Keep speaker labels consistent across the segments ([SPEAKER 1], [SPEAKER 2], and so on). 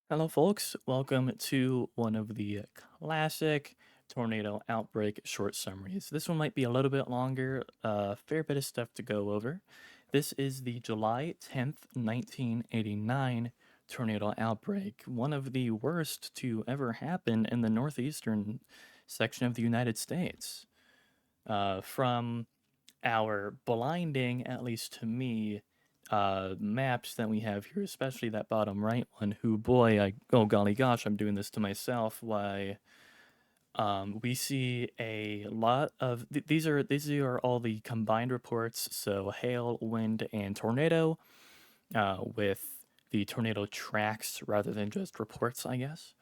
[SPEAKER 1] Hello, folks. Welcome to one of the classic tornado outbreak short summaries. This one might be a little bit longer, a fair bit of stuff to go over. This is the July 10th, 1989 tornado outbreak, one of the worst to ever happen in the northeastern section of the United States. From our blinding, at least to me, maps that we have here, especially that bottom right one, who, boy, oh golly gosh, I'm doing this to myself. Why, we see a lot of, these are all the combined reports, so hail, wind, and tornado, with the tornado tracks rather than just reports, I guess.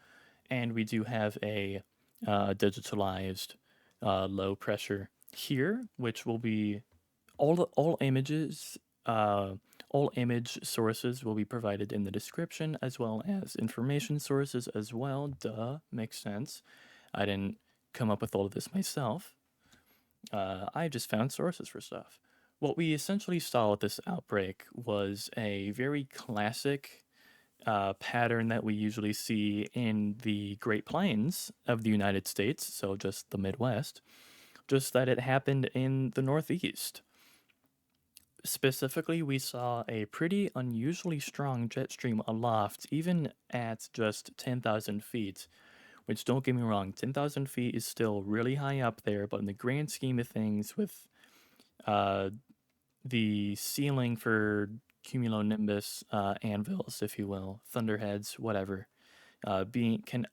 [SPEAKER 1] And we do have a digitalized low pressure here, which will be all images, uh, all image sources will be provided in the description, as well as information sources as well. Duh, makes sense. I didn't come up with all of this myself. I just found sources for stuff. What we essentially saw with this outbreak was a very classic pattern that we usually see in the Great Plains of the United States, so just the Midwest, just that it happened in the Northeast. Specifically, we saw a pretty unusually strong jet stream aloft, even at just 10,000 feet. Which, don't get me wrong, 10,000 feet is still really high up there, but in the grand scheme of things, with uh, the ceiling for cumulonimbus anvils, if you will, thunderheads, whatever, being can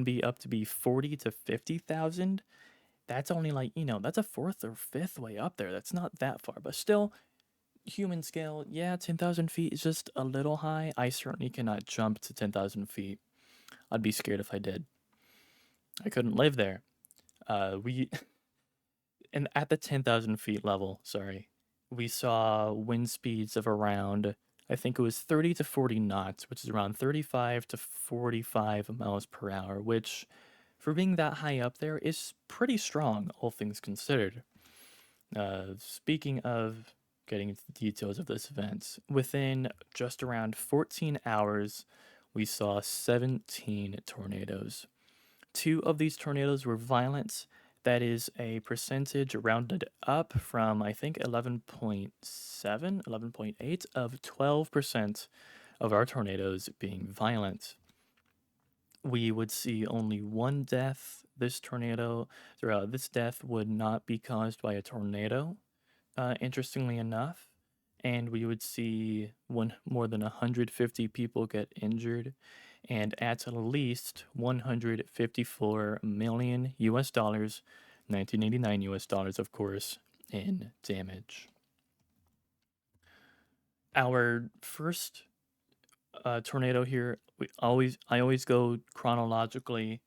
[SPEAKER 1] be up to be 40 to 50,000. That's only like, that's a fourth or fifth way up there. That's not that far, but still, human scale, yeah, 10,000 feet is just a little high. I certainly cannot jump to 10,000 feet. I'd be scared if I did. I couldn't live there. We, and at the 10,000 feet level, sorry, we saw wind speeds of around, I think it was 30 to 40 knots, which is around 35 to 45 miles per hour, which, for being that high up there, is pretty strong, all things considered. Speaking of getting into the details of this event, within just around 14 hours, we saw 17 tornadoes. Two of these tornadoes were violent. That is a percentage rounded up from, I think, 11.7, 11.8 of 12% of our tornadoes being violent. We would see only one death. This death would not be caused by a tornado, interestingly enough. And we would see more than 150 people get injured, and at least 154 million US dollars, 1989 US dollars, of course, in damage. Our first tornado here, I always go chronologically,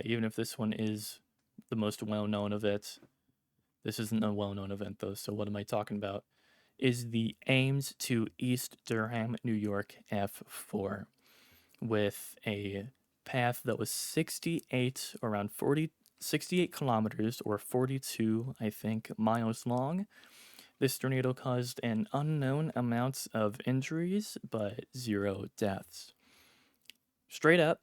[SPEAKER 1] even if this one is the most well known of it. This isn't a well known event though, so what am I talking about? Is the Ames to East Durham, New York F4, with a path that was 68, around 68 kilometers, or 42, I think, miles long. This tornado caused an unknown amount of injuries, but zero deaths. Straight up,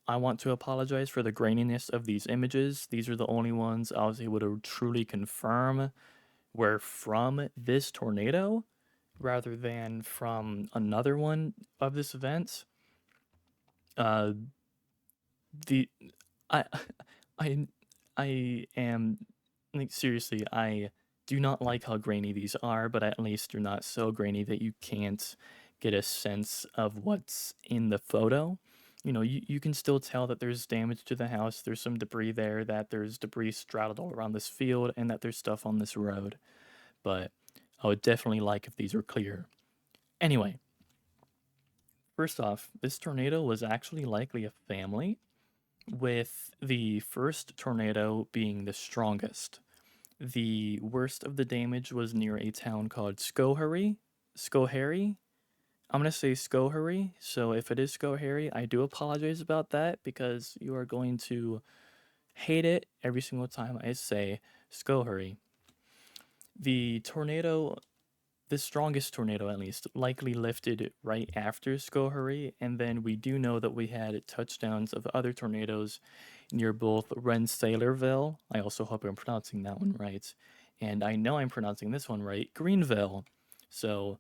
[SPEAKER 1] I want to apologize for the graininess of these images. These are the only ones I was able to truly confirm were from this tornado rather than from another one of this event. Uh, the I I I am, like, seriously, I do not like how grainy these are, but at least they're not so grainy that you can't get a sense of what's in the photo. You can still tell that there's damage to the house, there's some debris there, that there's debris straddled all around this field, and that there's stuff on this road. But I would definitely like if these were clear. Anyway, first off, this tornado was actually likely a family, with the first tornado being the strongest. The worst of the damage was near a town called Schoharie. I'm gonna say Schoharie, so if it is Schoharie, I do apologize about that because you are going to hate it every single time I say Schoharie. The tornado the strongest tornado, at least, likely lifted right after Skohari, and then we do know that we had touchdowns of other tornadoes near both Rensselaerville. I also hope I'm pronouncing that one right, and I know I'm pronouncing this one right, Greenville. So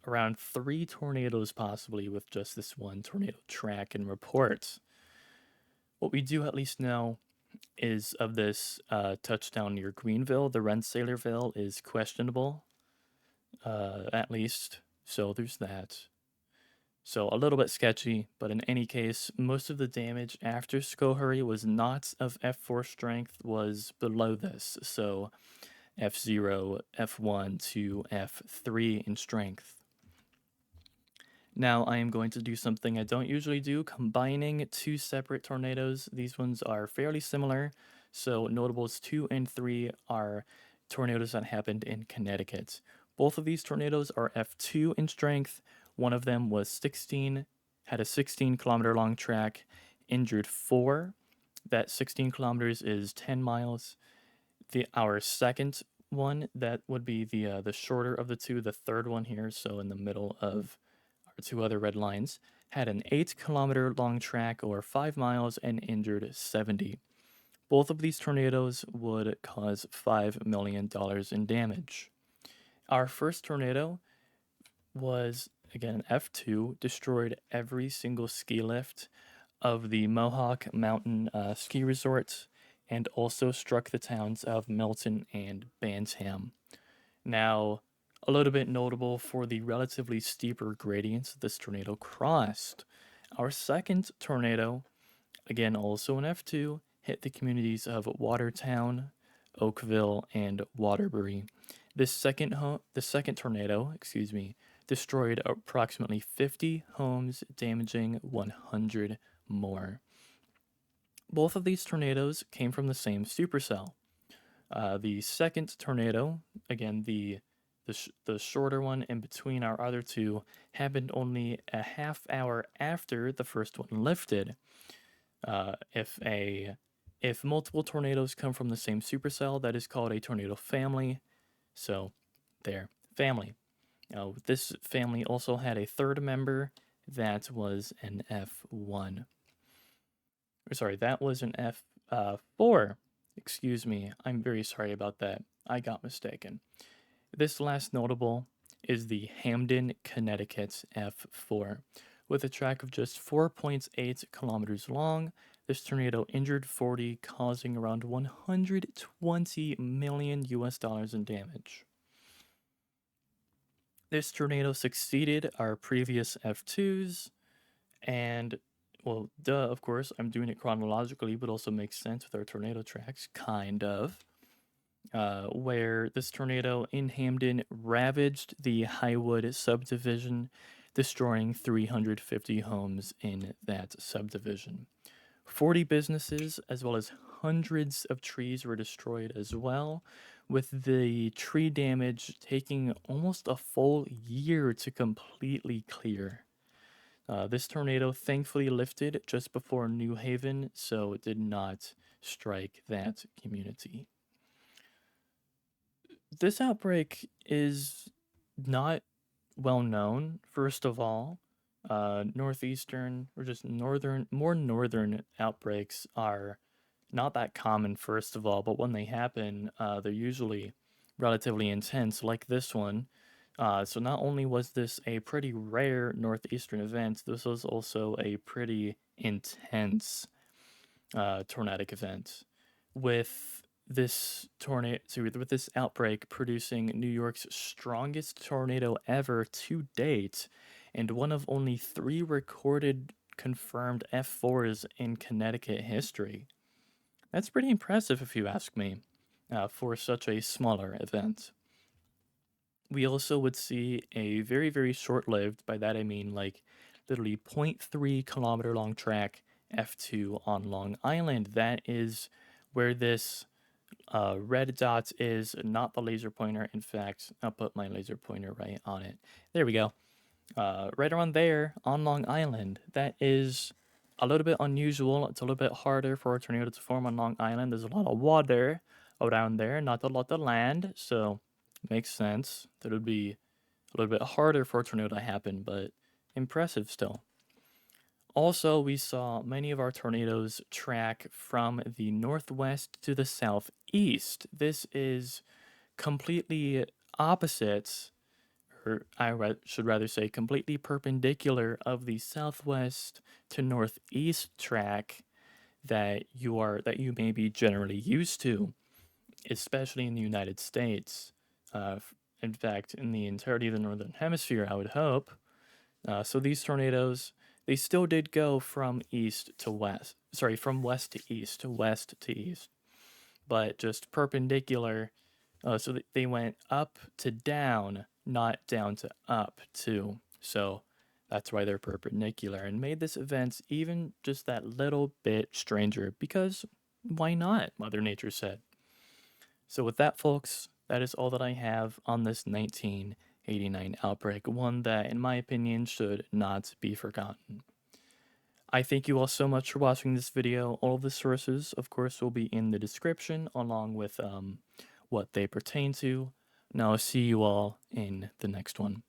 [SPEAKER 1] around 3 tornadoes possibly with just this one tornado track and report. What we do at least know is of this touchdown near Greenville, the Rensselaerville is questionable, at least. So there's that. So a little bit sketchy, but in any case, most of the damage after Skohari was not of F4 strength, was below this. So F0, F1 to F3 in strength. Now I am going to do something I don't usually do, combining 2 separate tornadoes. These ones are fairly similar. So notables 2 and 3 are tornadoes that happened in Connecticut. Both of these tornadoes are F2 in strength. One of them was 16, had a 16-kilometer long track, injured 4. That 16 kilometers is 10 miles. Our second one, that would be the shorter of the two, the third one here, so in the middle of 2 other red lines, had an 8-kilometer long track or 5 miles and injured 70. Both of these tornadoes would cause $5 million in damage. Our first tornado was, again, F2, destroyed every single ski lift of the Mohawk Mountain ski resort, and also struck the towns of Milton and Bantam. Now, a little bit notable for the relatively steeper gradients this tornado crossed. Our second tornado, again also an F2, hit the communities of Watertown, Oakville, and Waterbury. The second tornado, destroyed approximately 50 homes, damaging 100 more. Both of these tornadoes came from the same supercell. The second tornado, again the shorter one in between our other two, happened only a half hour after the first one lifted. If multiple tornadoes come from the same supercell, that is called a tornado family. So, there, family. Now, this family also had a third member that was an F1. Sorry, that was an F4. Excuse me, I'm very sorry about that. I got mistaken. This last notable is the Hamden, Connecticut F4. With a track of just 4.8 kilometers long, this tornado injured 40, causing around 120 million US dollars in damage. This tornado succeeded our previous F2s, and, well, duh, of course, I'm doing it chronologically, but also makes sense with our tornado tracks, kind of. Where this tornado in Hamden ravaged the Highwood subdivision, destroying 350 homes in that subdivision. 40 businesses, as well as hundreds of trees, were destroyed as well, with the tree damage taking almost a full year to completely clear. This tornado thankfully lifted just before New Haven, so it did not strike that community. This outbreak is not well known, first of all. Northeastern, or just more northern outbreaks are not that common, first of all, but when they happen, they're usually relatively intense, like this one. So not only was this a pretty rare northeastern event, this was also a pretty intense tornadic event, with with this outbreak producing New York's strongest tornado ever to date, and one of only 3 recorded confirmed F4s in Connecticut history. That's pretty impressive, if you ask me, for such a smaller event. We also would see a very, very short lived, by that I mean like literally 0.3 kilometer long track F2 on Long Island. That is where this red dot is, not the laser pointer. In fact, I'll put my laser pointer right on it. There we go. Right around there on Long Island. That is a little bit unusual. It's a little bit harder for a tornado to form on Long Island. There's a lot of water around there, not a lot of land, so makes sense that it would be A little bit harder for a tornado to happen, but impressive still. Also, we saw many of our tornadoes track from the northwest to the southeast. This is completely opposite, or should rather say completely perpendicular of the southwest to northeast track that you may be generally used to, especially in the United States. In fact, in the entirety of the northern hemisphere, I would hope. So these tornadoes, they still did go from east to west. Sorry, from west to east, to west to east, but just perpendicular. So they went up to down, not down to up too. So that's why they're perpendicular and made this event even just that little bit stranger because why not? Mother Nature said. So with that, folks, that is all that I have on this 1989 outbreak, one that, in my opinion, should not be forgotten. I thank you all so much for watching this video. All of the sources, of course, will be in the description along with what they pertain to. Now, I'll see you all in the next one.